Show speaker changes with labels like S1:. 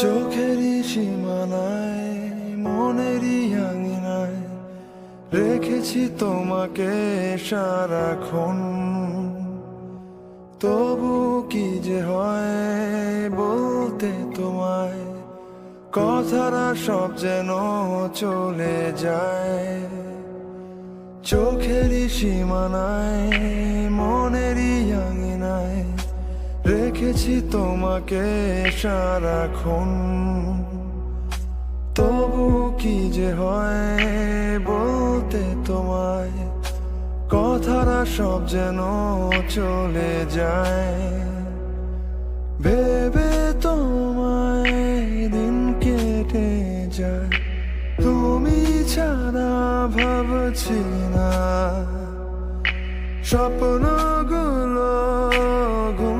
S1: চোখেরই সীমানায় মনেরই আঙিনায় রেখেছি তোমাকে সারাক্ষণ। তবু কি যে হয় বলতে তোমায়, কথারা সব যেন চলে যায়। চোখেরই সীমানায় মনেরই আঙিনায় রেখেছি তোমাকে সারাক্ষণ। তবু কি যে হয় বলতে তোমায়, কথারা সব যেন চলে যায়। ভেবে তোমায় দিন কেটে যায়, তুমি ছাড়া ভাবছি না। স্বপ্নগুলো